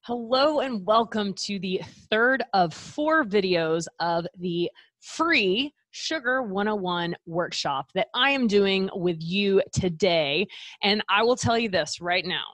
Hello and welcome to the third of 4 videos of the free Sugar 101 workshop that I am doing with you today. And I will tell you this right now.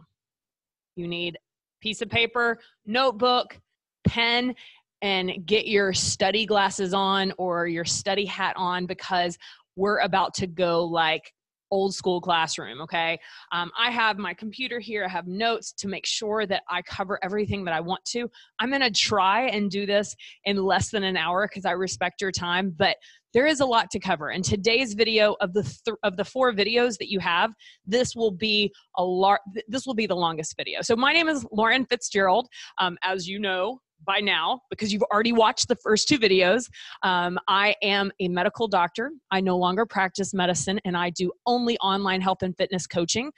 You need a piece of paper, notebook, pen, and get your study glasses on or your study hat on because we're about to go like old school classroom, okay? I have my computer here. I have notes to make sure that I cover everything that I want to. I'm gonna try and do this in less than an hour because I respect your time, but there is a lot to cover. And today's video of the 4 videos that you have, this will be the longest video. So my name is Lauren Fitzgerald. As you know by now, because you've already watched the first 2 videos, I am a medical doctor. I no longer practice medicine, and I do only online health and fitness coaching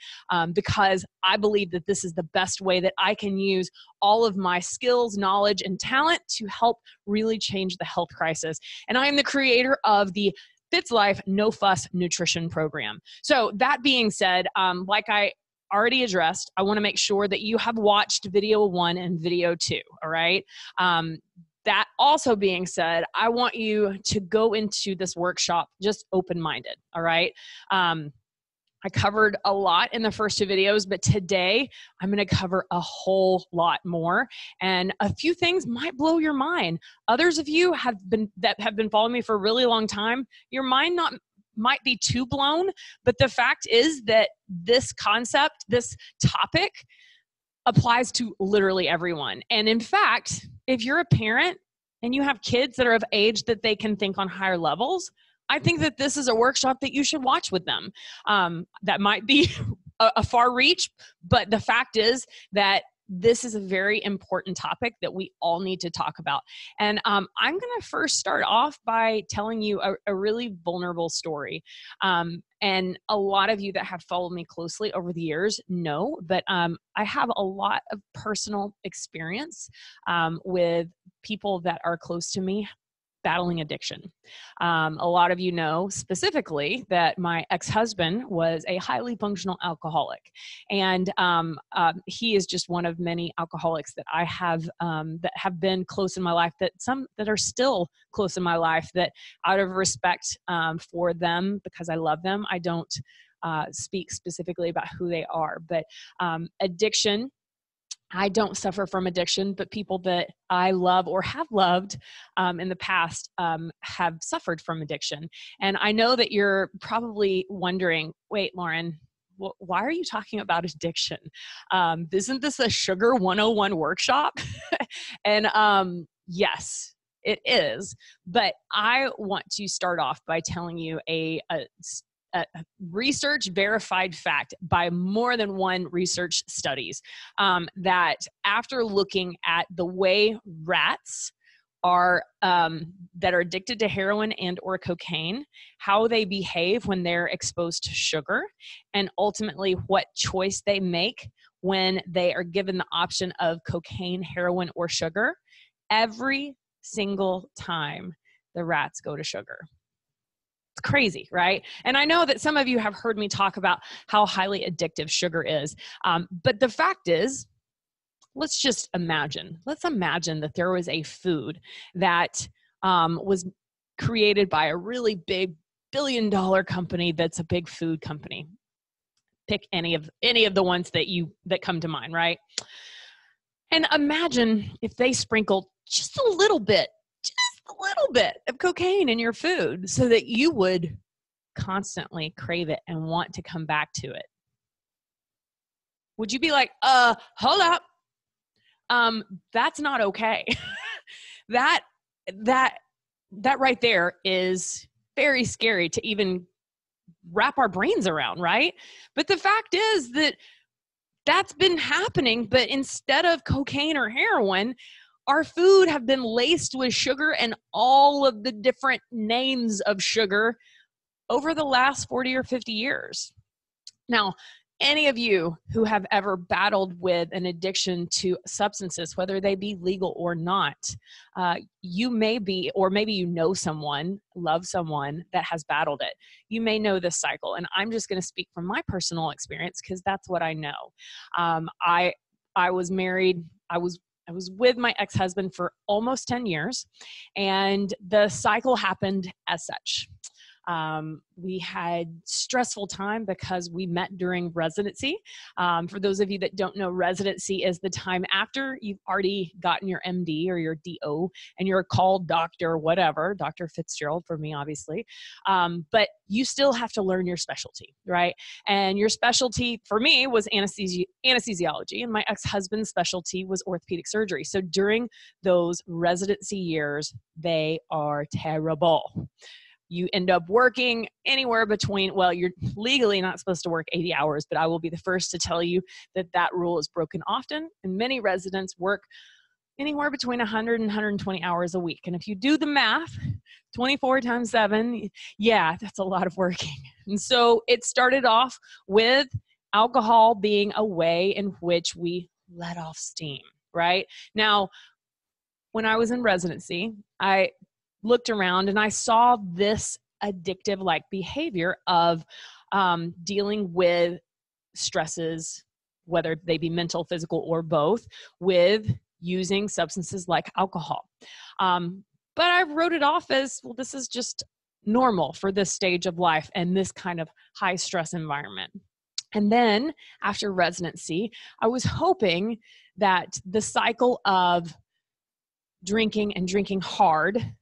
because I believe that this is the best way that I can use all of my skills, knowledge, and talent to help really change the health crisis. And I am the creator of the FITz Life No Fuss Nutrition Program. So that being said, like I already addressed, I want to make sure that you have watched video 1 and video 2, all right? That also being said, I want you to go into this workshop just open-minded, all right? I covered a lot in the first 2 videos, but today I'm going to cover a whole lot more, and a few things might blow your mind. Others of you that have been following me for a really long time, your mind might be too blown, but the fact is that this concept, this topic applies to literally everyone. And in fact, if you're a parent and you have kids that are of age that they can think on higher levels, I think that this is a workshop that you should watch with them. That might be a far reach, but the fact is that this is a very important topic that we all need to talk about. And I'm going to first start off by telling you a really vulnerable story. And a lot of you that have followed me closely over the years know that I have a lot of personal experience with people that are close to me battling addiction. A lot of you know specifically that my ex-husband was a highly functional alcoholic. And he is just one of many alcoholics that I have that have been close in my life, that some that are still close in my life, that out of respect for them, because I love them, I don't speak specifically about who they are. But addiction, I don't suffer from addiction, but people that I love or have loved in the past have suffered from addiction. And I know that you're probably wondering, wait, Lauren, why are you talking about addiction? Isn't this a Sugar 101 workshop? And yes, it is. But I want to start off by telling you a research verified fact by more than one research studies that after looking at the way rats are that are addicted to heroin and or cocaine, how they behave when they're exposed to sugar, and ultimately what choice they make when they are given the option of cocaine, heroin, or sugar, every single time the rats go to sugar. It's crazy, right? And I know that some of you have heard me talk about how highly addictive sugar is. But the fact is, let's imagine that there was a food that was created by a really big billion-dollar company that's a big food company. Pick any of the ones that come to mind, right? And imagine if they sprinkled just a little bit of cocaine in your food so that you would constantly crave it and want to come back to it. Would you be like, hold up. That's not okay. that right there is very scary to even wrap our brains around, right? But the fact is that that's been happening, but instead of cocaine or heroin, our food have been laced with sugar and all of the different names of sugar over the last 40 or 50 years. Now, any of you who have ever battled with an addiction to substances, whether they be legal or not, you may be, or maybe you know someone, love someone that has battled it. You may know this cycle. And I'm just going to speak from my personal experience because that's what I know. I was married I was with my ex-husband for almost 10 years, and the cycle happened as such. We had stressful time because we met during residency. For those of you that don't know, residency is the time after you've already gotten your MD or your DO and you're called doctor, whatever, Dr. Fitzgerald for me, obviously. But you still have to learn your specialty, right? And your specialty for me was anesthesiology, and my ex-husband's specialty was orthopedic surgery. So during those residency years, they are terrible. You end up working anywhere between, well, you're legally not supposed to work 80 hours, but I will be the first to tell you that that rule is broken often. And many residents work anywhere between 100 and 120 hours a week. And if you do the math, 24 times 7, yeah, that's a lot of working. And so it started off with alcohol being a way in which we let off steam, right? Now, when I was in residency, I looked around and I saw this addictive like behavior of dealing with stresses, whether they be mental, physical, or both, with using substances like alcohol. But I wrote it off as, well, this is just normal for this stage of life and this kind of high stress environment. And then after residency, I was hoping that the cycle of drinking and drinking hard,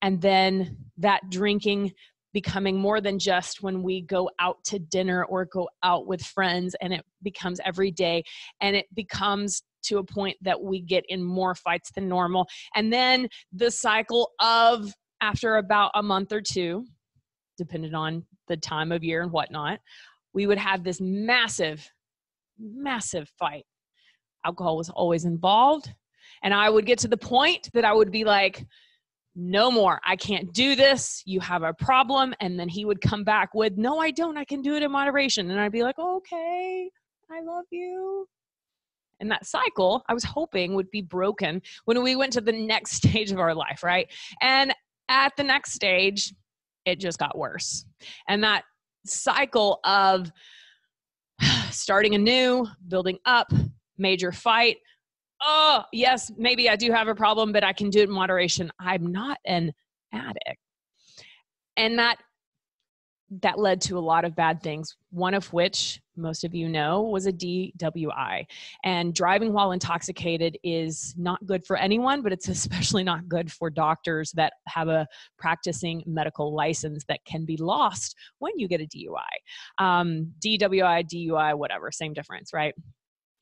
and then that drinking becoming more than just when we go out to dinner or go out with friends, and it becomes every day, and it becomes to a point that we get in more fights than normal. And then the cycle of, after about a month or two, depending on the time of year and whatnot, we would have this massive, massive fight. Alcohol was always involved. And I would get to the point that I would be like, no more, I can't do this, you have a problem. And then he would come back with, no, I don't, I can do it in moderation. And I'd be like, okay, I love you. And that cycle, I was hoping, would be broken when we went to the next stage of our life, right? And at the next stage, it just got worse. And that cycle of starting anew, building up, major fight, oh, yes, maybe I do have a problem, but I can do it in moderation. I'm not an addict. And that led to a lot of bad things, one of which most of you know was a DWI. And driving while intoxicated is not good for anyone, but it's especially not good for doctors that have a practicing medical license that can be lost when you get a DUI. DWI, DUI, whatever, same difference, right?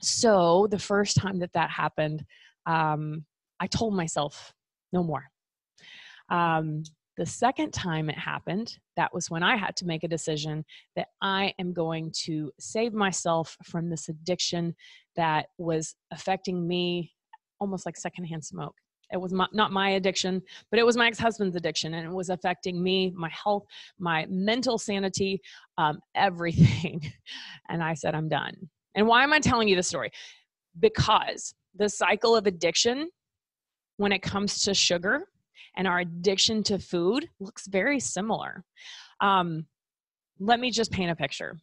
So the first time that happened, I told myself, no more. The second time it happened, that was when I had to make a decision that I am going to save myself from this addiction that was affecting me almost like secondhand smoke. It was not my addiction, but it was my ex-husband's addiction, and it was affecting me, my health, my mental sanity, everything. And I said, I'm done. And why am I telling you this story? Because the cycle of addiction, when it comes to sugar and our addiction to food, looks very similar. Let me just paint a picture.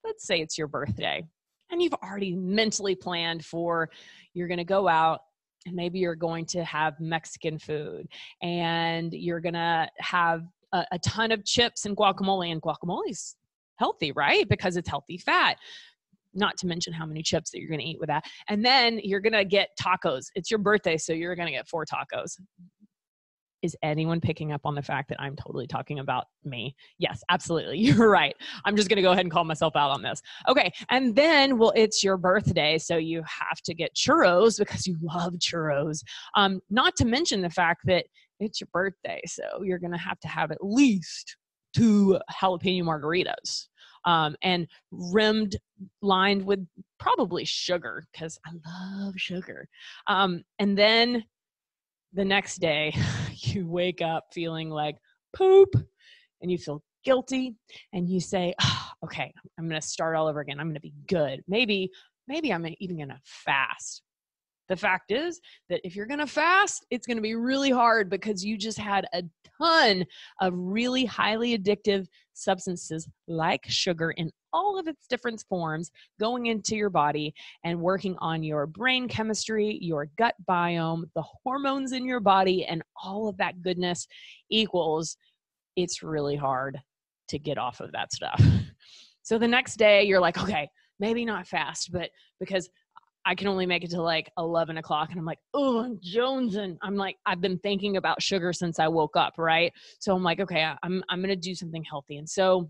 Let's say it's your birthday, and you've already mentally planned for, you're going to go out, and maybe you're going to have Mexican food, and you're going to have a ton of chips and guacamole, and guacamole's healthy, right? Because it's healthy fat. Not to mention how many chips that you're going to eat with that. And then you're going to get tacos. It's your birthday, so you're going to get 4 tacos. Is anyone picking up on the fact that I'm totally talking about me? Yes, absolutely. You're right. I'm just going to go ahead and call myself out on this. Okay. And then, well, it's your birthday, so you have to get churros because you love churros. Not to mention the fact that it's your birthday, so you're going to have at least 2 jalapeno margaritas. And lined with probably sugar, because I love sugar. And then the next day you wake up feeling like poop, and you feel guilty, and you say, oh, okay, I'm going to start all over again. I'm going to be good. Maybe I'm even going to fast. The fact is that if you're going to fast, it's going to be really hard because you just had a ton of really highly addictive substances like sugar in all of its different forms going into your body and working on your brain chemistry, your gut biome, the hormones in your body, and all of that goodness equals it's really hard to get off of that stuff. So the next day you're like, okay, maybe not fast, but because I can only make it to like 11 o'clock. And I'm like, oh, I'm jonesing. I'm like, I've been thinking about sugar since I woke up, right? So I'm like, okay, I'm going to do something healthy. And so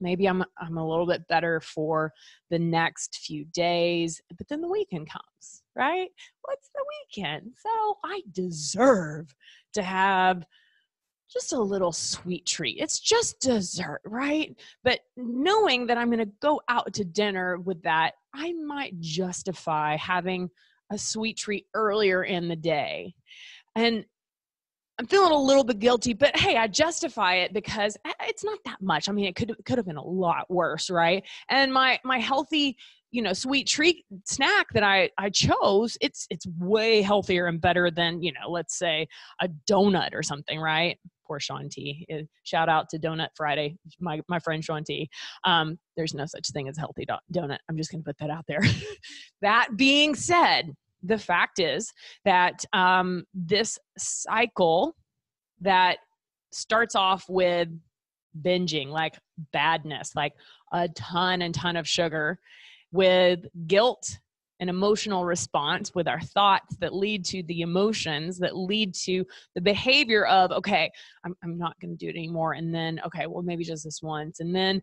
maybe I'm a little bit better for the next few days, but then the weekend comes, right? What's the weekend? So I deserve to have just a little sweet treat. It's just dessert, right? But knowing that I'm going to go out to dinner with that, I might justify having a sweet treat earlier in the day. And I'm feeling a little bit guilty, but hey, I justify it because it's not that much. I mean, it could have been a lot worse, right? And my healthy, sweet treat snack that I chose, it's way healthier and better than, let's say a donut or something, right? Poor Sean T. Shout out to Donut Friday, my friend Sean T. There's no such thing as a healthy donut. I'm just going to put that out there. That being said, the fact is that this cycle that starts off with binging, like badness, like a ton of sugar, with guilt and emotional response, with our thoughts that lead to the emotions that lead to the behavior of, okay, I'm not going to do it anymore. And then, okay, well, maybe just this once. And then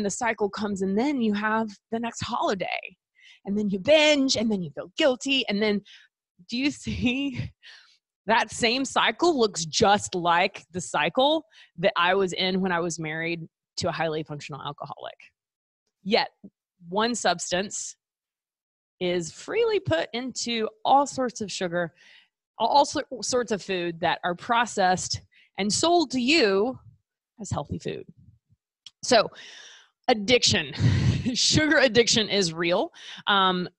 the cycle comes, and then you have the next holiday. And then you binge, and then you feel guilty. And then do you see that same cycle looks just like the cycle that I was in when I was married to a highly functional alcoholic? Yet one substance is freely put into all sorts of sugar, all sorts of food that are processed and sold to you as healthy food. So addiction, sugar addiction is real. I'm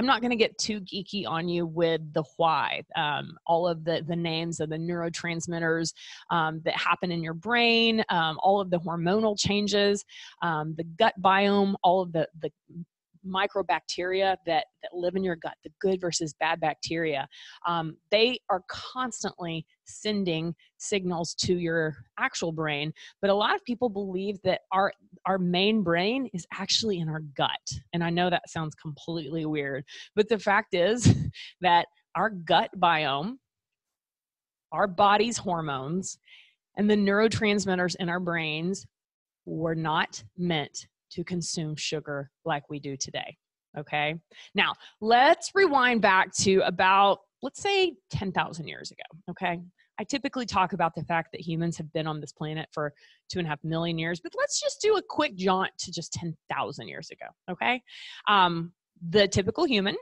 not going to get too geeky on you with the why, all of the names of the neurotransmitters that happen in your brain, all of the hormonal changes, the gut biome, all of the microbacteria that live in your gut, the good versus bad bacteria. They are constantly sending signals to your actual brain. But a lot of people believe that our main brain is actually in our gut. And I know that sounds completely weird, but the fact is that our gut biome, our body's hormones, and the neurotransmitters in our brains were not meant to consume sugar like we do today. Okay. Now let's rewind back to about, let's say 10,000 years ago. Okay. I typically talk about the fact that humans have been on this planet for 2.5 million years, but let's just do a quick jaunt to just 10,000 years ago. Okay. The typical human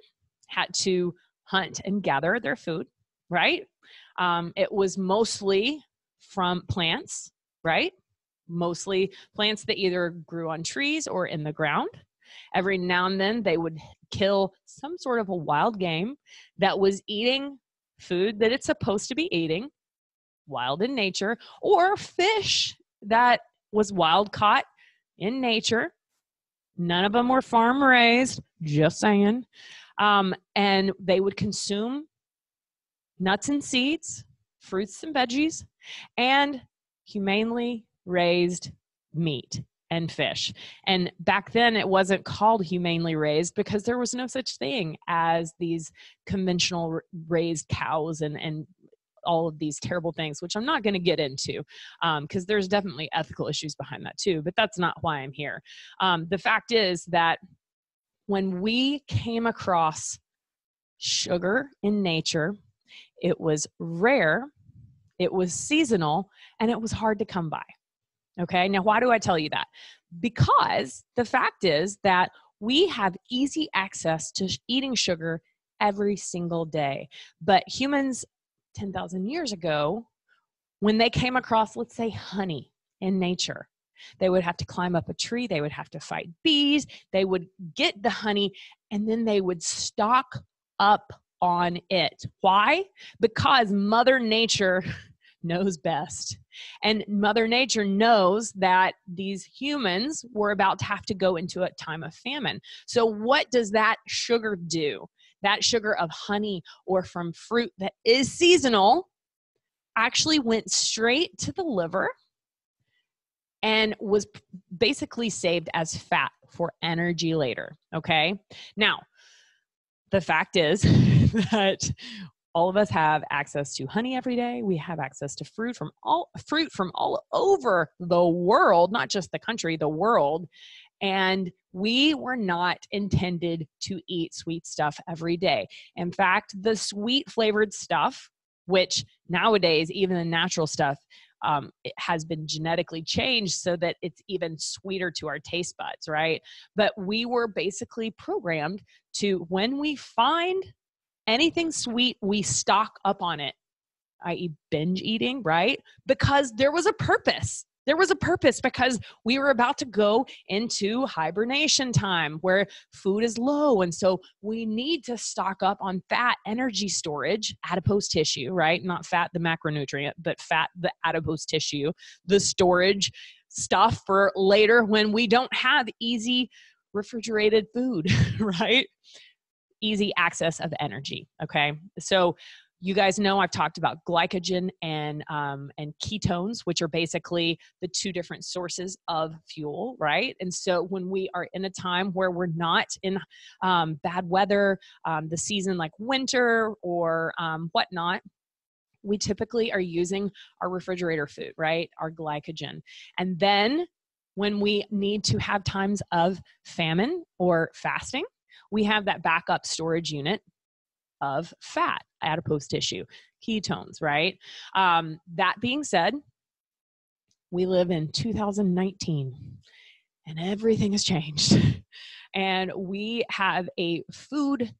had to hunt and gather their food, right? It was mostly from plants, right? Mostly plants that either grew on trees or in the ground. Every now and then they would kill some sort of a wild game that was eating food that it's supposed to be eating, wild in nature, or fish that was wild caught in nature. None of them were farm raised, just saying. And they would consume nuts and seeds, fruits and veggies, and humanely raised meat and fish. And back then it wasn't called humanely raised because there was no such thing as these conventional raised cows and all of these terrible things, which I'm not going to get into because there's definitely ethical issues behind that too, but that's not why I'm here. The fact is that when we came across sugar in nature, it was rare, it was seasonal, and it was hard to come by. Okay, now why do I tell you that? Because the fact is that we have easy access to eating sugar every single day. But humans 10,000 years ago, when they came across, let's say, honey in nature, they would have to climb up a tree, they would have to fight bees, they would get the honey, and then they would stock up on it. Why? Because Mother Nature knows best. And Mother Nature knows that these humans were about to have to go into a time of famine. So what does that sugar do? That sugar of honey or from fruit that is seasonal actually went straight to the liver and was basically saved as fat for energy later, okay? Now, the fact is that all of us have access to honey every day. We have access to fruit from all over the world, not just the country, the world. And we were not intended to eat sweet stuff every day. In fact, the sweet flavored stuff, which nowadays, even the natural stuff, it has been genetically changed so that it's even sweeter to our taste buds, right? But we were basically programmed to, when we find anything sweet, we stock up on it, i.e. binge eating, right? Because there was a purpose. There was a purpose because we were about to go into hibernation time where food is low. And so we need to stock up on fat, energy storage, adipose tissue, right? Not fat, the macronutrient, but fat, the adipose tissue, the storage stuff for later when we don't have easy refrigerated food, right? Easy access of energy, okay? So you guys know I've talked about glycogen and ketones, which are basically the two different sources of fuel, right? And so when we are in a time where we're not in bad weather, the season like winter or whatnot, we typically are using our refrigerator food, right? Our glycogen. And then when we need to have times of famine or fasting, we have that backup storage unit of fat, adipose tissue, ketones, right? That being said, we live in 2019 and everything has changed. And we have a food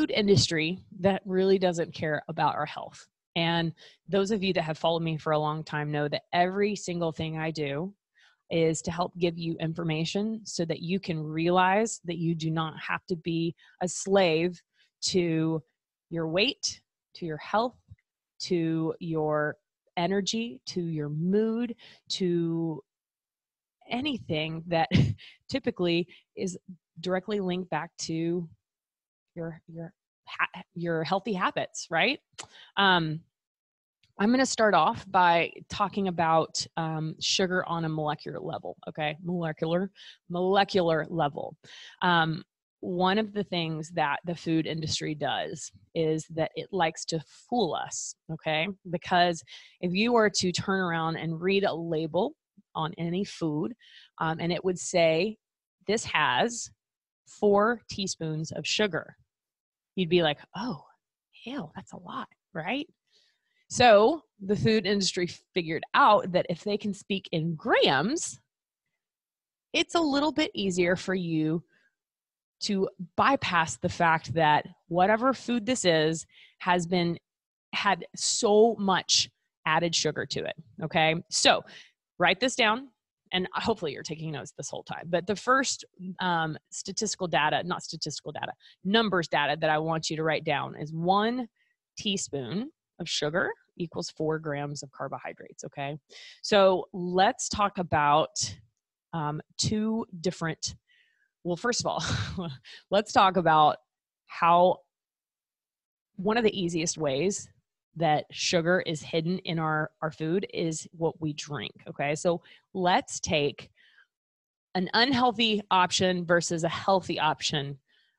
industry that really doesn't care about our health. And those of you that have followed me for a long time know that every single thing I do is to help give you information so that you can realize that you do not have to be a slave to your weight, to your health, to your energy, to your mood, to anything that typically is directly linked back to your healthy habits, right? I'm going to start off by talking about sugar on a molecular level, okay? Molecular level. One of the things that the food industry does is that it likes to fool us, okay? Because if you were to turn around and read a label on any food, and it would say, this has 4 teaspoons of sugar, you'd be like, oh, hell, that's a lot, right? So the food industry figured out that if they can speak in grams, it's a little bit easier for you to bypass the fact that whatever food this is had so much added sugar to it, okay? So write this down, and hopefully you're taking notes this whole time. But the first numbers data that I want you to write down is 1 teaspoon of sugar equals 4 grams of carbohydrates, okay? So let's talk about 2 different, well, first of all, let's talk about how one of the easiest ways that sugar is hidden in our food is what we drink, okay? So let's take an unhealthy option versus a healthy option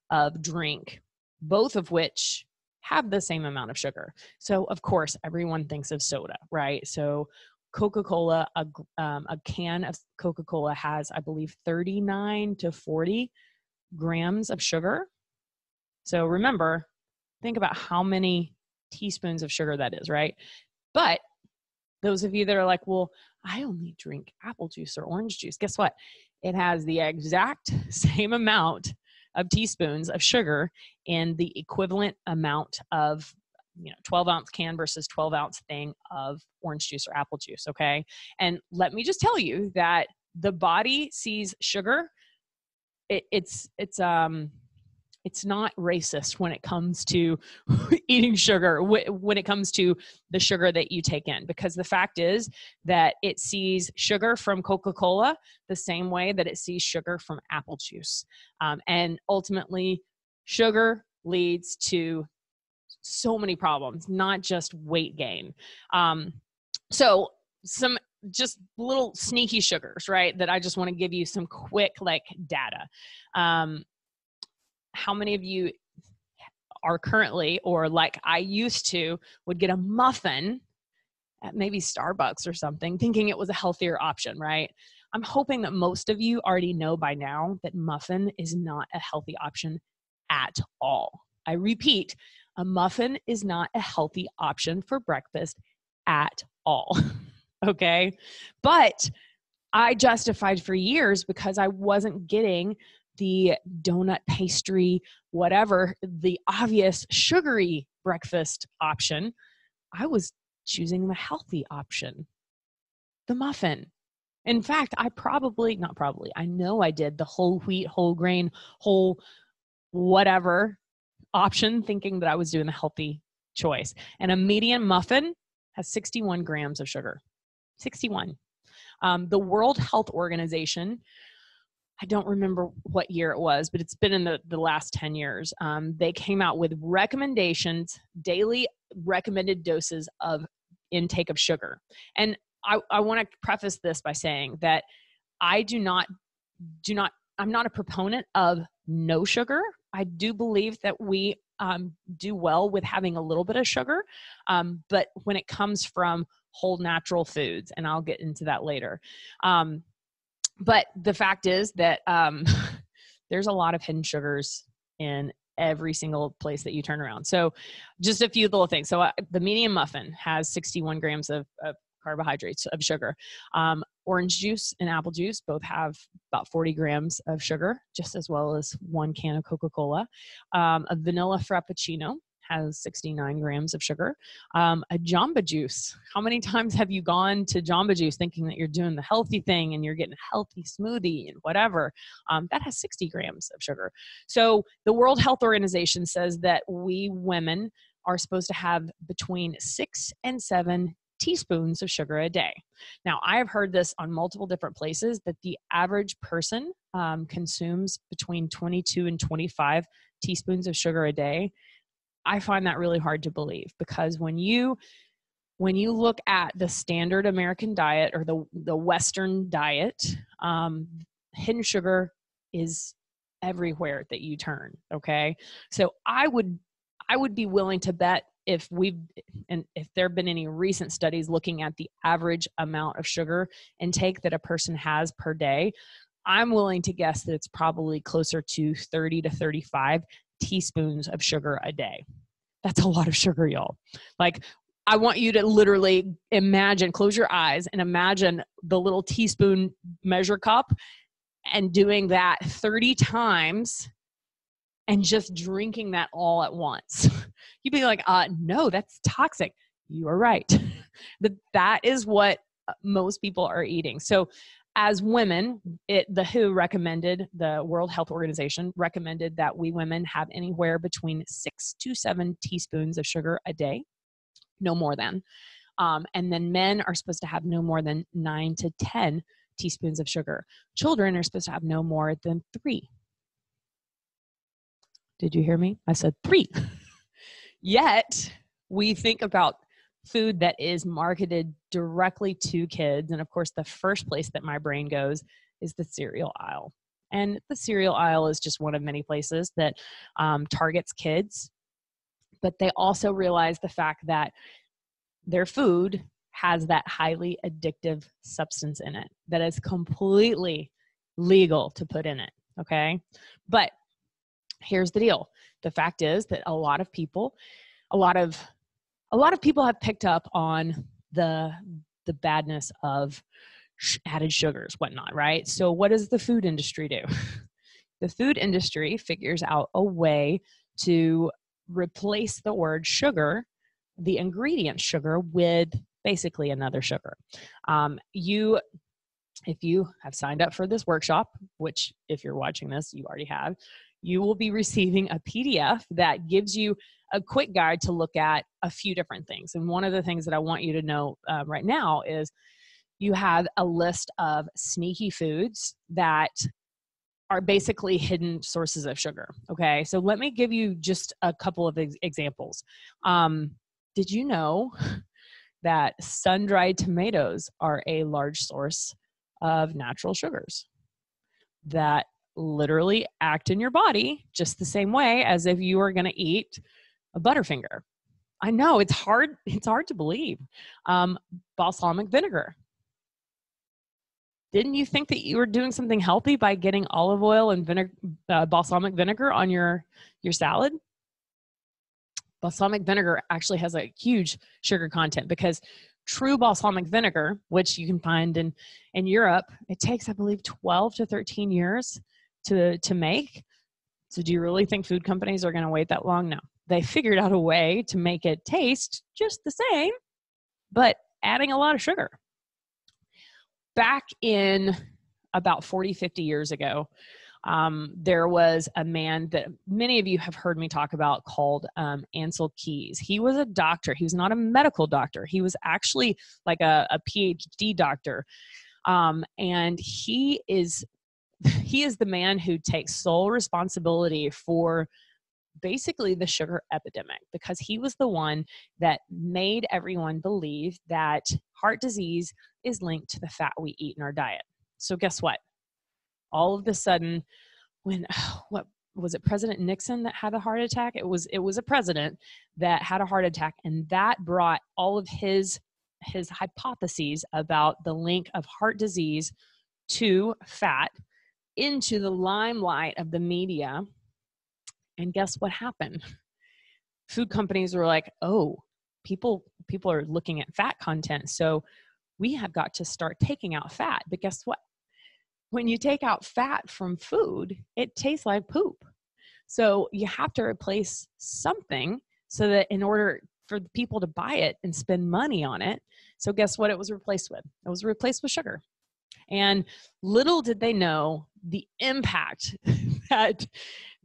of drink, both of which have the same amount of sugar. So of course, everyone thinks of soda, right? So Coca-Cola, a can of Coca-Cola has, I believe, 39 to 40 grams of sugar. So remember, think about how many teaspoons of sugar that is, right? But those of you that are like, well, I only drink apple juice or orange juice, guess what? It has the exact same amount of teaspoons of sugar in the equivalent amount of 12-ounce can versus 12-ounce thing of orange juice or apple juice, okay? And let me just tell you that the body sees sugar, it's It's not racist when it comes to eating sugar, when it comes to the sugar that you take in, because the fact is that it sees sugar from Coca-Cola the same way that it sees sugar from apple juice. And ultimately, sugar leads to so many problems, not just weight gain. So some just little sneaky sugars, right? That I just want to give you some quick data. How many of you are currently, or like I used to, would get a muffin at maybe Starbucks or something, thinking it was a healthier option, right? I'm hoping that most of you already know by now that muffin is not a healthy option at all. I repeat, a muffin is not a healthy option for breakfast at all. Okay? But I justified for years because I wasn't getting the donut, pastry, whatever, the obvious sugary breakfast option. I was choosing the healthy option, the muffin. In fact, I know I did the whole wheat, whole grain, whole whatever option, thinking that I was doing the healthy choice. And a median muffin has 61 grams of sugar. 61. The World Health Organization, I don't remember what year it was, but it's been in the last 10 years. They came out with recommendations, daily recommended doses of intake of sugar. And I want to preface this by saying that I'm not a proponent of no sugar. I do believe that we do well with having a little bit of sugar, but when it comes from whole natural foods, and I'll get into that later. But the fact is that there's a lot of hidden sugars in every single place that you turn around. So just a few little things. So the medium muffin has 61 grams of carbohydrates, of sugar. Orange juice and apple juice both have about 40 grams of sugar, just as well as 1 can of Coca-Cola. A vanilla frappuccino has 69 grams of sugar. A Jamba Juice. How many times have you gone to Jamba Juice thinking that you're doing the healthy thing and you're getting a healthy smoothie and whatever? That has 60 grams of sugar. So the World Health Organization says that we women are supposed to have between 6 and 7 teaspoons of sugar a day. Now, I have heard this on multiple different places that the average person consumes between 22 and 25 teaspoons of sugar a day. I find that really hard to believe, because when you look at the standard American diet, or the Western diet, hidden sugar is everywhere that you turn. Okay. So I would be willing to bet, if there have been any recent studies looking at the average amount of sugar intake that a person has per day, I'm willing to guess that it's probably closer to 30 to 35 teaspoons of sugar a day. That's a lot of sugar, y'all. Like, I want you to literally imagine, close your eyes and imagine the little teaspoon measure cup and doing that 30 times and just drinking that all at once. You'd be like, no, that's toxic. You are right. But that is what most people are eating. So as women, the WHO recommended, the World Health Organization recommended that we women have anywhere between 6 to 7 teaspoons of sugar a day, no more than. And then men are supposed to have no more than 9 to 10 teaspoons of sugar. Children are supposed to have no more than 3. Did you hear me? I said 3. Yet we think about food that is marketed directly to kids. And of course, the first place that my brain goes is the cereal aisle. And the cereal aisle is just one of many places that targets kids. But they also realize the fact that their food has that highly addictive substance in it that is completely legal to put in it. Okay. But here's the deal. The fact is that a lot of people have picked up on the badness of added sugars, whatnot, right? So what does the food industry do? The food industry figures out a way to replace the word sugar, the ingredient sugar, with basically another sugar. If you have signed up for this workshop, which if you're watching this, you already have, you will be receiving a PDF that gives you a quick guide to look at a few different things. And one of the things that I want you to know right now is you have a list of sneaky foods that are basically hidden sources of sugar. Okay, so let me give you just a couple of examples. Did you know that sun-dried tomatoes are a large source of natural sugars that literally act in your body just the same way as if you were going to eat a Butterfinger? I know it's hard to believe. Balsamic vinegar. Didn't you think that you were doing something healthy by getting olive oil and balsamic vinegar on your salad? Balsamic vinegar actually has a huge sugar content because true balsamic vinegar, which you can find in Europe, it takes, I believe, 12 to 13 years to make. So do you really think food companies are going to wait that long? No. They figured out a way to make it taste just the same, but adding a lot of sugar. Back in about 40, 50 years ago, there was a man that many of you have heard me talk about called Ansel Keys. He was a doctor. He was not a medical doctor. He was actually like a PhD doctor. And he is the man who takes sole responsibility for basically the sugar epidemic, because he was the one that made everyone believe that heart disease is linked to the fat we eat in our diet. So guess what? All of a sudden, when, what was it, President Nixon that had a heart attack? It was a president that had a heart attack, and that brought all of his hypotheses about the link of heart disease to fat into the limelight of the media. And guess what happened? Food companies were like, oh, people are looking at fat content, so we have got to start taking out fat. But guess what? When you take out fat from food, it tastes like poop. So you have to replace something so that in order for the people to buy it and spend money on it. So guess what it was replaced with? It was replaced with sugar. And little did they know the impact that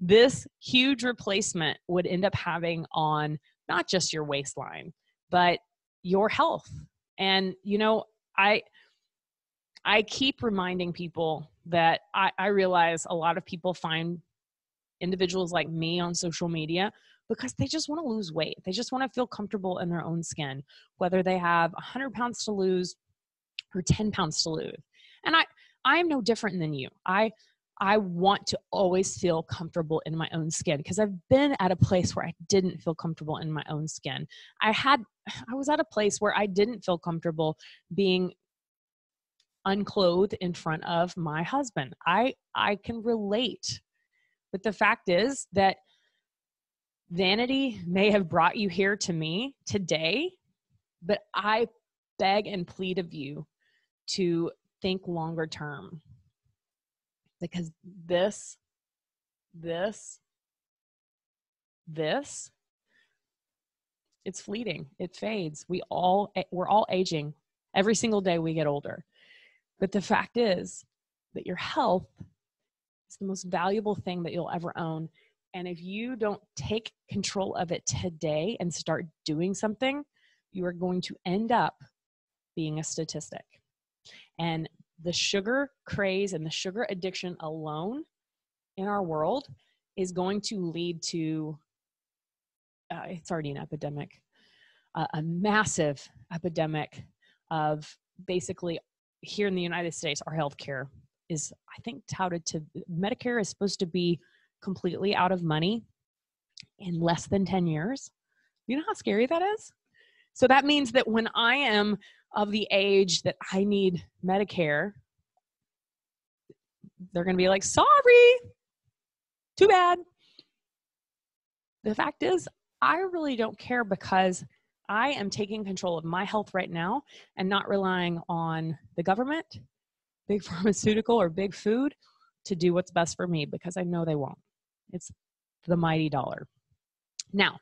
this huge replacement would end up having on not just your waistline, but your health. And, you know, I keep reminding people that I realize a lot of people find individuals like me on social media because they just want to lose weight. They just want to feel comfortable in their own skin, whether they have 100 pounds to lose or 10 pounds to lose. And I'm no different than you. I want to always feel comfortable in my own skin because I've been at a place where I didn't feel comfortable in my own skin. I was at a place where I didn't feel comfortable being unclothed in front of my husband. I can relate. But the fact is that vanity may have brought you here to me today, but I beg and plead of you to think longer term. Because this, it's fleeting. It fades. We're all aging. Every single day we get older. But the fact is that your health is the most valuable thing that you'll ever own. And if you don't take control of it today and start doing something, you are going to end up being a statistic. And the sugar craze and the sugar addiction alone in our world is going to lead to, it's already an epidemic, a massive epidemic of basically here in the United States, our healthcare is, I think, touted to, Medicare is supposed to be completely out of money in less than 10 years. You know how scary that is? So that means that when I am of the age that I need Medicare, they're going to be like, sorry, too bad. The fact is, I really don't care because I am taking control of my health right now and not relying on the government, big pharmaceutical, or big food to do what's best for me, because I know they won't. It's the mighty dollar. Now,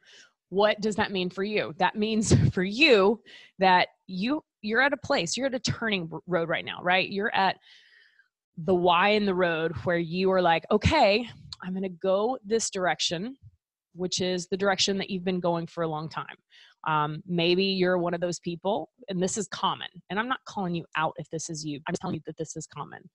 what does that mean for you? That means for you that you're at a place, you're at a turning road right now, right? You're at the Y in the road where you are like, okay, I'm going to go this direction, which is the direction that you've been going for a long time. Maybe you're one of those people, and this is common, and I'm not calling you out if this is you. I'm just telling you that this is common.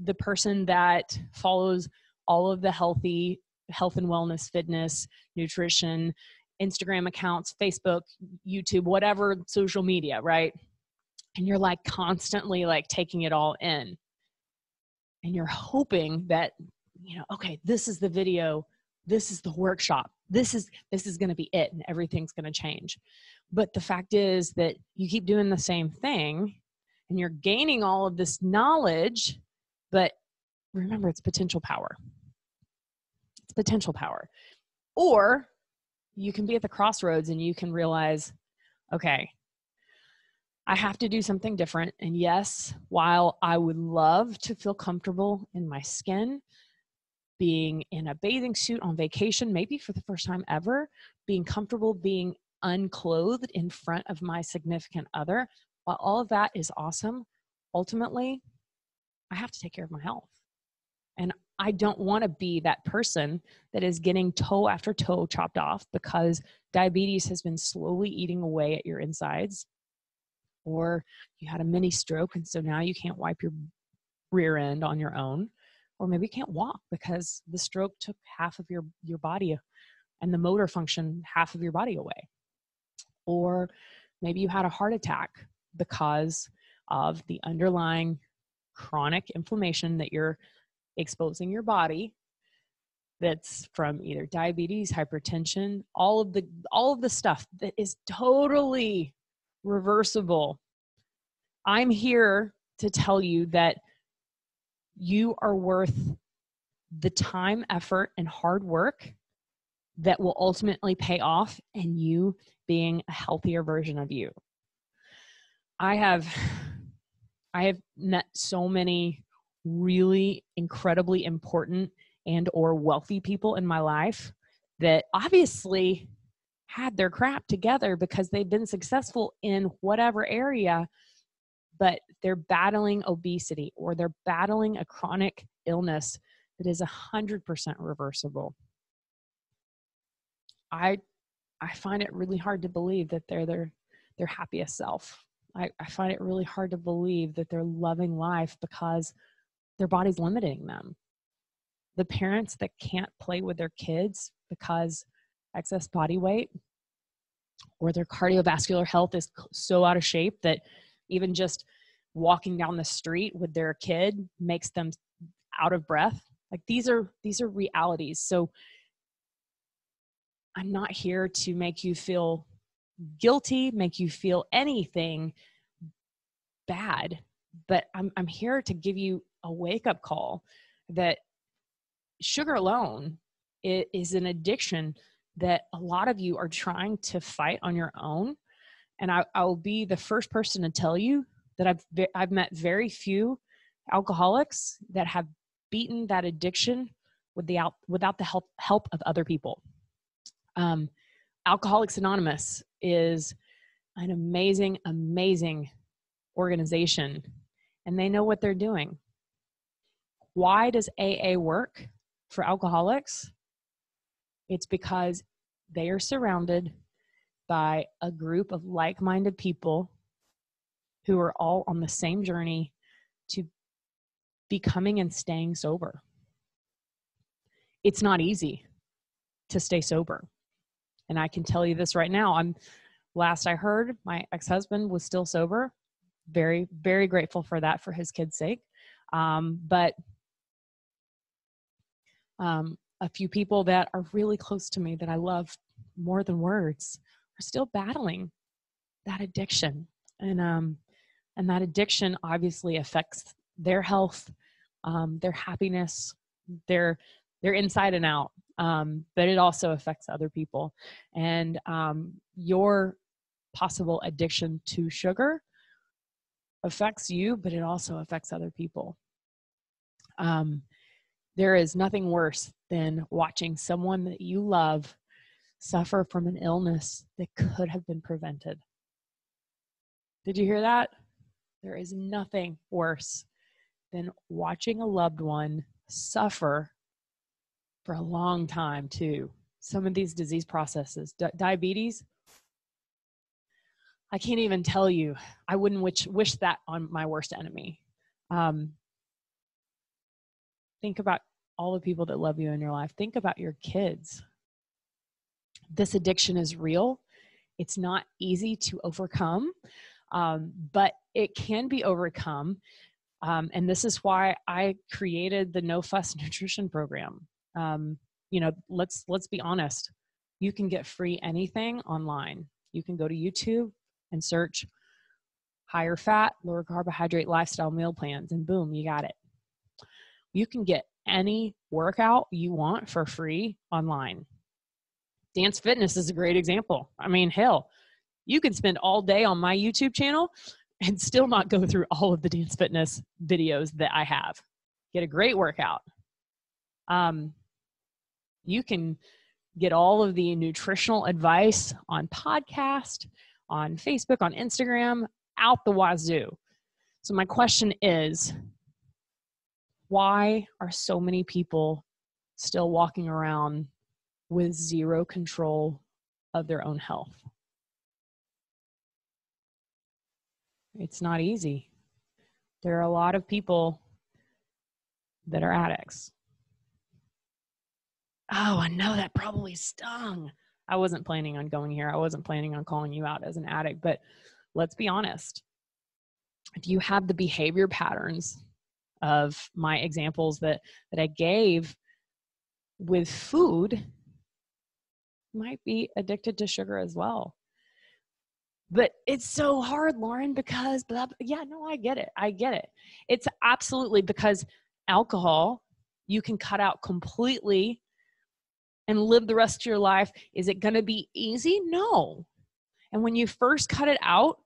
The person that follows all of the health and wellness, fitness, nutrition, Instagram accounts, Facebook, YouTube, whatever social media, right? And you're like constantly like taking it all in. And you're hoping that, okay, this is the video, this is the workshop, this is going to be it, and everything's going to change. But the fact is that you keep doing the same thing and you're gaining all of this knowledge, but remember, it's potential power. It's potential power. Or you can be at the crossroads and you can realize, okay, I have to do something different. And yes, while I would love to feel comfortable in my skin, being in a bathing suit on vacation, maybe for the first time ever, being comfortable being unclothed in front of my significant other, while all of that is awesome, ultimately, I have to take care of my health. And I don't want to be that person that is getting toe after toe chopped off because diabetes has been slowly eating away at your insides, or you had a mini stroke and so now you can't wipe your rear end on your own, or maybe you can't walk because the stroke took half of your body and the motor function half of your body away. Or maybe you had a heart attack because of the underlying chronic inflammation that you're exposing your body, that's from either diabetes, hypertension, all of the stuff that is totally reversible. I'm here to tell you that you are worth the time, effort, and hard work that will ultimately pay off in you being a healthier version of you. I have met so many really incredibly important and or wealthy people in my life that obviously had their crap together because they've been successful in whatever area, but they're battling obesity or they're battling a chronic illness that is 100% reversible. I find it really hard to believe that they're their happiest self. I find it really hard to believe that they're loving life because their body's limiting them. The parents that can't play with their kids because excess body weight or their cardiovascular health is so out of shape that even just walking down the street with their kid makes them out of breath. Like these are realities. So I'm not here to make you feel guilty, make you feel anything bad, but I'm here to give you a wake-up call that sugar alone is an addiction that a lot of you are trying to fight on your own. And I will be the first person to tell you that I've met very few alcoholics that have beaten that addiction without the help of other people. Alcoholics Anonymous is an amazing organization, and they know what they're doing. Why does AA work for alcoholics? It's because they are surrounded by a group of like-minded people who are all on the same journey to becoming and staying sober. It's not easy to stay sober. And I can tell you this right now. Last I heard, my ex-husband was still sober. Very, very grateful for that for his kids' sake. But a few people that are really close to me that I love more than words are still battling that addiction. And that addiction obviously affects their health, their happiness, their inside and out. But it also affects other people. And your possible addiction to sugar affects you, but it also affects other people. There is nothing worse than watching someone that you love suffer from an illness that could have been prevented. Did you hear that? There is nothing worse than watching a loved one suffer for a long time too. Some of these disease processes, diabetes, I can't even tell you. I wouldn't wish that on my worst enemy. Think about all the people that love you in your life. Think about your kids. This addiction is real. It's not easy to overcome, but it can be overcome. And this is why I created the No Fuss Nutrition Program. Let's be honest. You can get free anything online. You can go to YouTube and search higher fat, lower carbohydrate lifestyle meal plans, and boom, you got it. You can get any workout you want for free online. Dance Fitness is a great example. I mean, hell, you can spend all day on my YouTube channel and still not go through all of the Dance Fitness videos that I have. Get a great workout. You can get all of the nutritional advice on podcast, on Facebook, on Instagram, out the wazoo. So my question is, why are so many people still walking around with zero control of their own health? It's not easy. There are a lot of people that are addicts. Oh, I know that probably stung. I wasn't planning on going here. I wasn't planning on calling you out as an addict, but let's be honest. If you have the behavior patterns of my examples that I gave with food, you might be addicted to sugar as well. But it's so hard, Lauren, because I get it. I get it. It's absolutely because alcohol, you can cut out completely and live the rest of your life. Is it going to be easy? No. And when you first cut it out,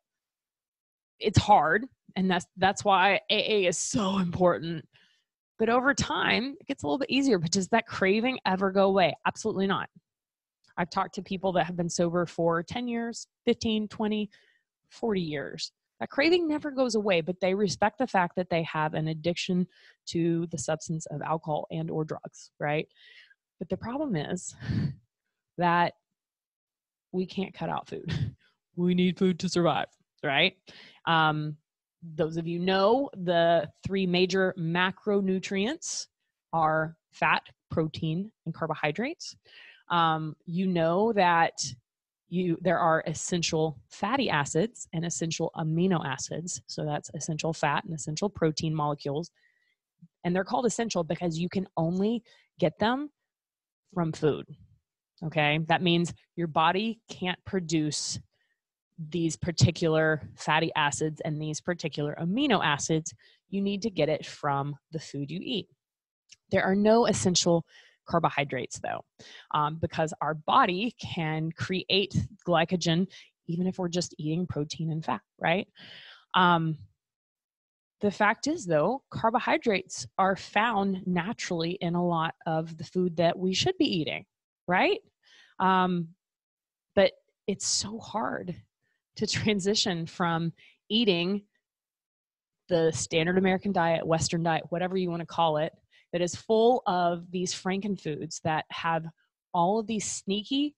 it's hard. And that's why AA is so important. But over time, it gets a little bit easier. But does that craving ever go away? Absolutely not. I've talked to people that have been sober for 10 years, 15, 20, 40 years. That craving never goes away, but they respect the fact that they have an addiction to the substance of alcohol and or drugs, right? But the problem is that we can't cut out food. We need food to survive, right? Those of you know the three major macronutrients are fat, protein, and carbohydrates. You know that there are essential fatty acids and essential amino acids. So that's essential fat and essential protein molecules. And they're called essential because you can only get them from food. Okay. That means your body can't produce these particular fatty acids and these particular amino acids. You need to get it from the food you eat. There are no essential carbohydrates though, because our body can create glycogen even if we're just eating protein and fat, right? The fact is though, carbohydrates are found naturally in a lot of the food that we should be eating, right? But it's so hard to transition from eating the standard American diet, Western diet, whatever you want to call it, that is full of these frankenfoods that have all of these sneaky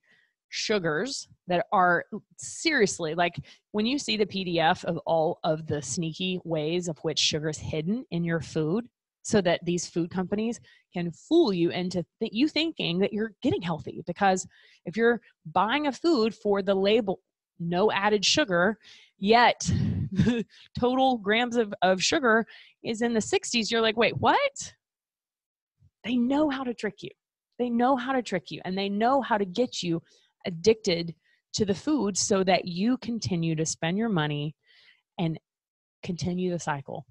sugars that are seriously, like when you see the PDF of all of the sneaky ways of which sugar is hidden in your food so that these food companies can fool you into you thinking that you're getting healthy. Because if you're buying a food for the label, no added sugar, yet the total grams of sugar is in the 60s, you're like, wait, what? They know how to trick you. They know how to trick you, and they know how to get you addicted to the food so that you continue to spend your money and continue the cycle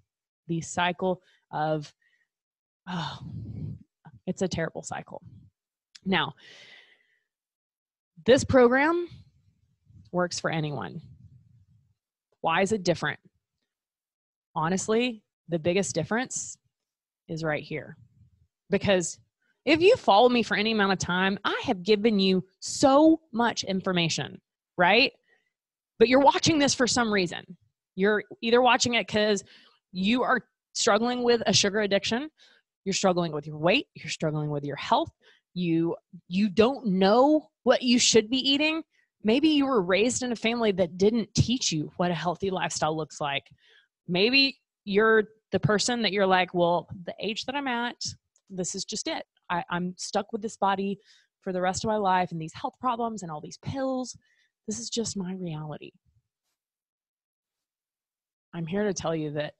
of, it's a terrible cycle. Now, this program works for anyone. Why is it different? Honestly, the biggest difference is right here. Because if you follow me for any amount of time, I have given you so much information, right? But you're watching this for some reason. You're either watching it because you are struggling with a sugar addiction, you're struggling with your weight, you're struggling with your health, you don't know what you should be eating. Maybe you were raised in a family that didn't teach you what a healthy lifestyle looks like. Maybe you're the person that you're like, well, the age that I'm at, this is just it. I'm stuck with this body for the rest of my life and these health problems and all these pills. This is just my reality. I'm here to tell you that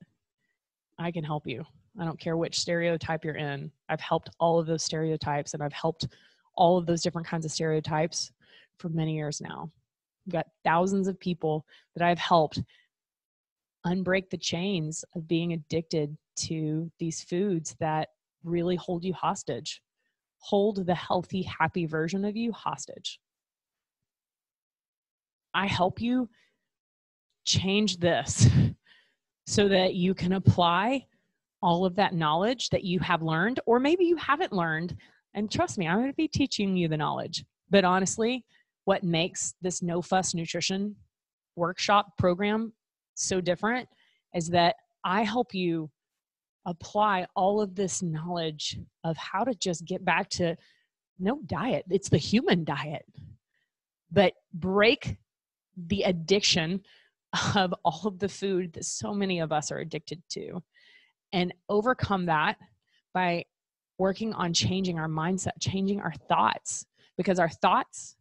I can help you. I don't care which stereotype you're in. I've helped all of those stereotypes, and I've helped all of those different kinds of stereotypes for many years now. I've got thousands of people that I've helped unbreak the chains of being addicted to these foods that really hold you hostage, hold the healthy, happy version of you hostage. I help you change this so that you can apply all of that knowledge that you have learned, or maybe you haven't learned. And trust me, I'm going to be teaching you the knowledge. But honestly, what makes this No Fuss Nutrition workshop program so different is that I help you apply all of this knowledge of how to just get back to no diet. It's the human diet, but break the addiction of all of the food that so many of us are addicted to, and overcome that by working on changing our mindset, changing our thoughts, because our thoughts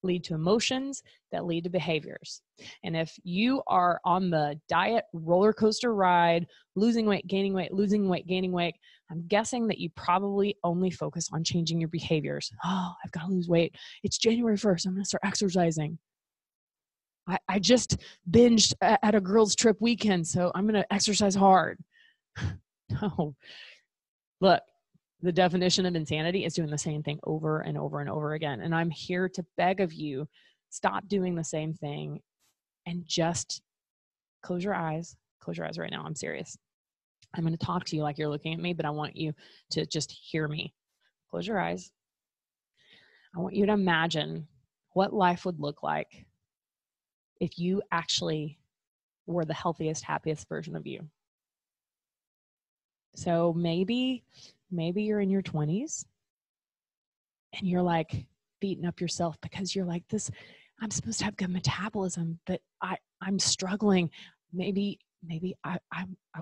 lead to emotions that lead to behaviors. And if you are on the diet roller coaster ride, losing weight, gaining weight, losing weight, gaining weight, I'm guessing that you probably only focus on changing your behaviors. Oh, I've got to lose weight. It's January 1st. I'm going to start exercising. I just binged at a girls' trip weekend, so I'm going to exercise hard. No. Look, the definition of insanity is doing the same thing over and over and over again. And I'm here to beg of you, stop doing the same thing and just close your eyes. Close your eyes right now. I'm serious. I'm going to talk to you like you're looking at me, but I want you to just hear me. Close your eyes. I want you to imagine what life would look like if you actually were the healthiest, happiest version of you. So maybe you're in your 20s and you're like beating up yourself because you're like, this, I'm supposed to have good metabolism, but I'm struggling. Maybe I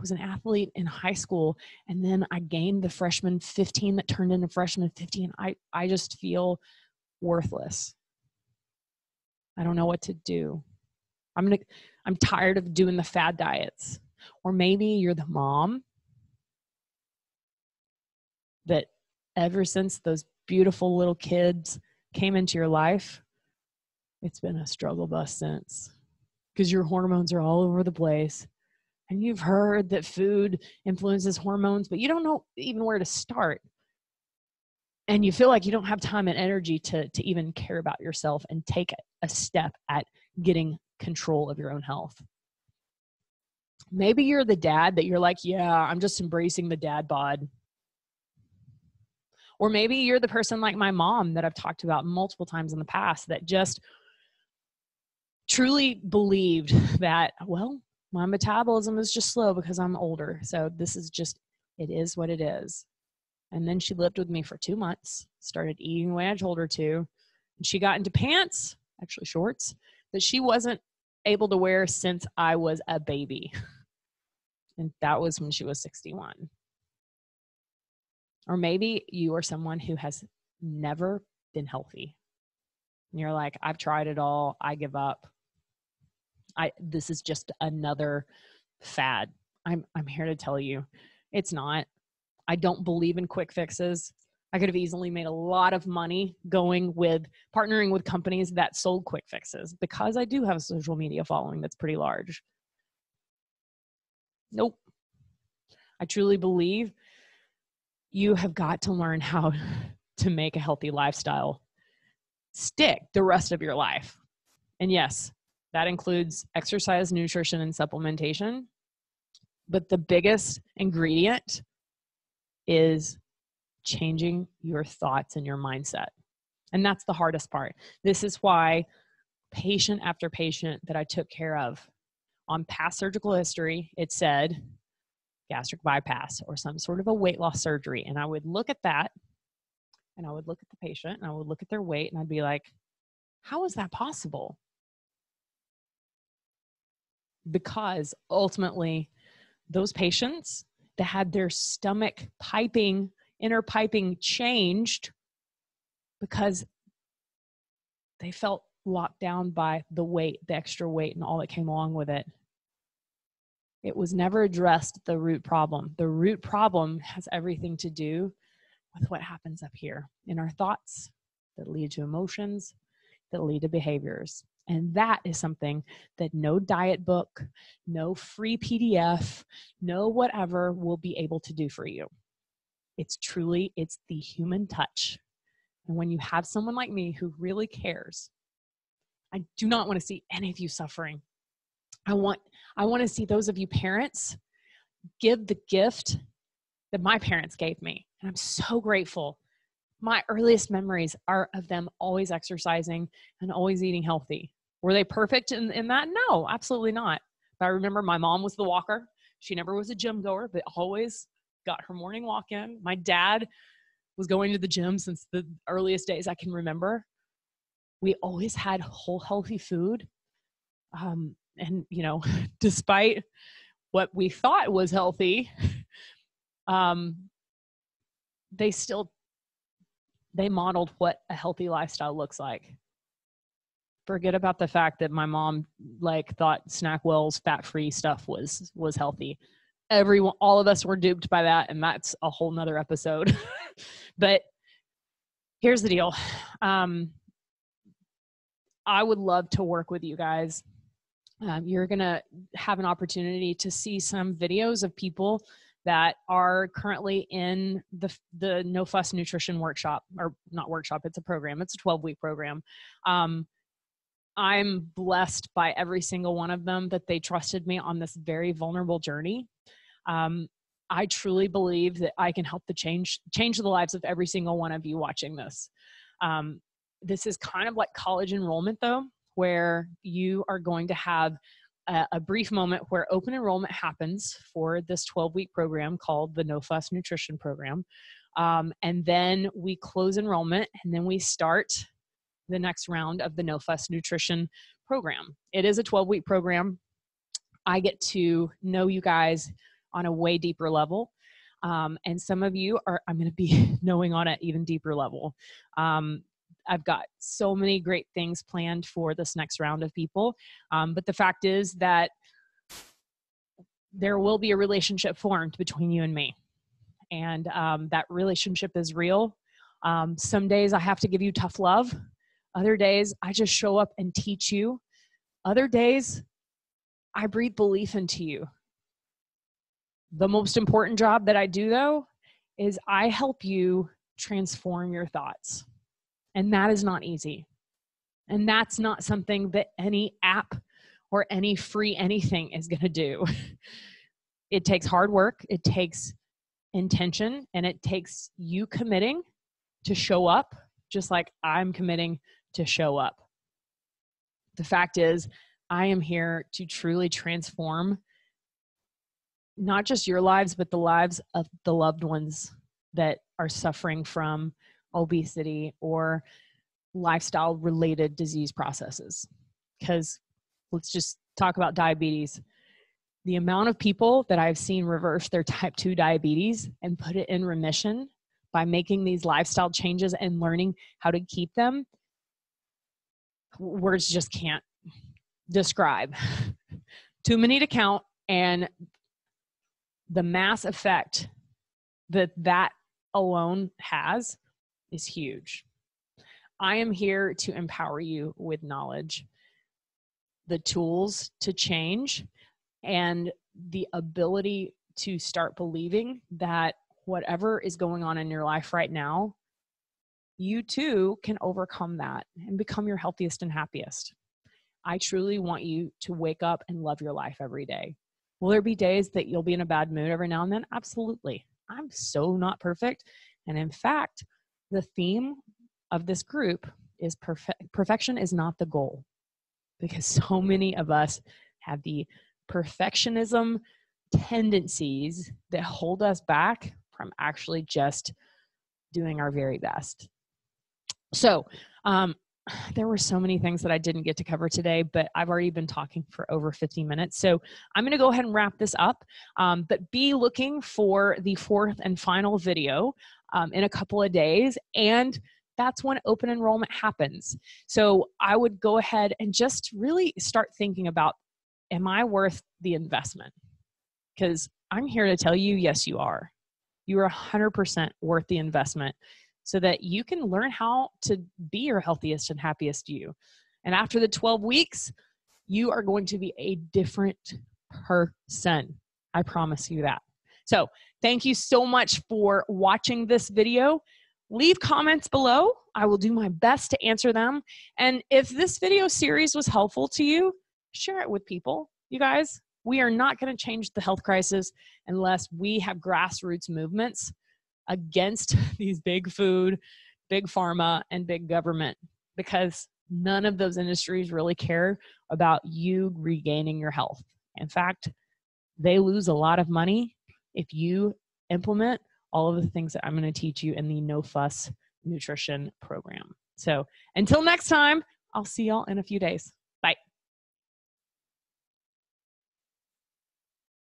was an athlete in high school, and then I gained the freshman 15 that turned into freshman 50, and I just feel worthless. I don't know what to do. I'm tired of doing the fad diets. Or maybe you're the mom that ever since those beautiful little kids came into your life, it's been a struggle bus since, because your hormones are all over the place. And you've heard that food influences hormones, but you don't know even where to start. And you feel like you don't have time and energy to even care about yourself and take a step at getting control of your own health. Maybe you're the dad that you're like, yeah, I'm just embracing the dad bod. Or maybe you're the person like my mom that I've talked about multiple times in the past that just truly believed that, well, my metabolism is just slow because I'm older. So this is just, it is what it is. And then she lived with me for 2 months, started eating the way I told her to. And she got into pants, actually shorts, that she wasn't able to wear since I was a baby. And that was when she was 61. Or maybe you are someone who has never been healthy. And you're like, I've tried it all. I give up. This is just another fad. I'm here to tell you, it's not. I don't believe in quick fixes. I could have easily made a lot of money partnering with companies that sold quick fixes, because I do have a social media following that's pretty large. Nope. I truly believe you have got to learn how to make a healthy lifestyle stick the rest of your life. And yes, that includes exercise, nutrition, and supplementation. But the biggest ingredient is changing your thoughts and your mindset. And that's the hardest part. This is why patient after patient that I took care of, on past surgical history, it said gastric bypass or some sort of a weight loss surgery. And I would look at that and I would look at the patient and I would look at their weight and I'd be like, how is that possible? Because ultimately, those patients that had their stomach piping, inner piping changed because they felt locked down by the weight, the extra weight, and all that came along with it. It was never addressed, the root problem. The root problem has everything to do with what happens up here in our thoughts that lead to emotions, that lead to behaviors. And that is something that no diet book, no free PDF, no whatever will be able to do for you. It's the human touch. And when you have someone like me who really cares, I do not want to see any of you suffering. I want to see those of you parents give the gift that my parents gave me. And I'm so grateful. My earliest memories are of them always exercising and always eating healthy. Were they perfect in that? No, absolutely not. But I remember my mom was the walker. She never was a gym goer, but always got her morning walk in. My dad was going to the gym since the earliest days I can remember. We always had whole, healthy food. And, despite what we thought was healthy, they modeled what a healthy lifestyle looks like. Forget about the fact that my mom thought SnackWell's fat-free stuff was healthy. All of us were duped by that, and that's a whole nother episode. But here's the deal. I would love to work with you guys. You're going to have an opportunity to see some videos of people that are currently in the No Fuss Nutrition workshop, or not workshop, it's a program. It's a 12-week program. I'm blessed by every single one of them that they trusted me on this very vulnerable journey. I truly believe that I can help change the lives of every single one of you watching this. This is kind of like college enrollment, though, where you are going to have a brief moment where open enrollment happens for this 12-week program called the No Fuss Nutrition Program. And then we close enrollment, and then we start the next round of the No Fuss Nutrition Program. It is a 12-week program. I get to know you guys on a way deeper level. And some of you I'm going to be knowing on an even deeper level. I've got so many great things planned for this next round of people. But the fact is that there will be a relationship formed between you and me. And that relationship is real. Some days I have to give you tough love. Other days I just show up and teach you. Other days I breathe belief into you. The most important job that I do, though, is I help you transform your thoughts. And that is not easy. And that's not something that any app or any free anything is going to do. It takes hard work. It takes intention. And it takes you committing to show up, just like I'm committing to show up. The fact is, I am here to truly transform not just your lives, but the lives of the loved ones that are suffering from obesity or lifestyle related disease processes. Because let's just talk about diabetes. The amount of people that I've seen reverse their type 2 diabetes and put it in remission by making these lifestyle changes and learning how to keep them, words just can't describe. Too many to count. And the mass effect that alone has is huge. I am here to empower you with knowledge, the tools to change, and the ability to start believing that whatever is going on in your life right now, you too can overcome that and become your healthiest and happiest. I truly want you to wake up and love your life every day. Will there be days that you'll be in a bad mood every now and then? Absolutely. I'm so not perfect. And in fact, the theme of this group is perfection is not the goal, because so many of us have the perfectionism tendencies that hold us back from actually just doing our very best. So, there were so many things that I didn't get to cover today, but I've already been talking for over 50 minutes. So I'm going to go ahead and wrap this up, but be looking for the fourth and final video in a couple of days. And that's when open enrollment happens. So I would go ahead and just really start thinking about, am I worth the investment? Because I'm here to tell you, yes, you are. You are 100% worth the investment, so that you can learn how to be your healthiest and happiest you. And after the 12 weeks, you are going to be a different person. I promise you that. So thank you so much for watching this video. Leave comments below. I will do my best to answer them. And if this video series was helpful to you, share it with people. You guys, we are not going to change the health crisis unless we have grassroots movements against these big food, big pharma, and big government, because none of those industries really care about you regaining your health. In fact, they lose a lot of money if you implement all of the things that I'm going to teach you in the No Fuss Nutrition program. So until next time, I'll see y'all in a few days.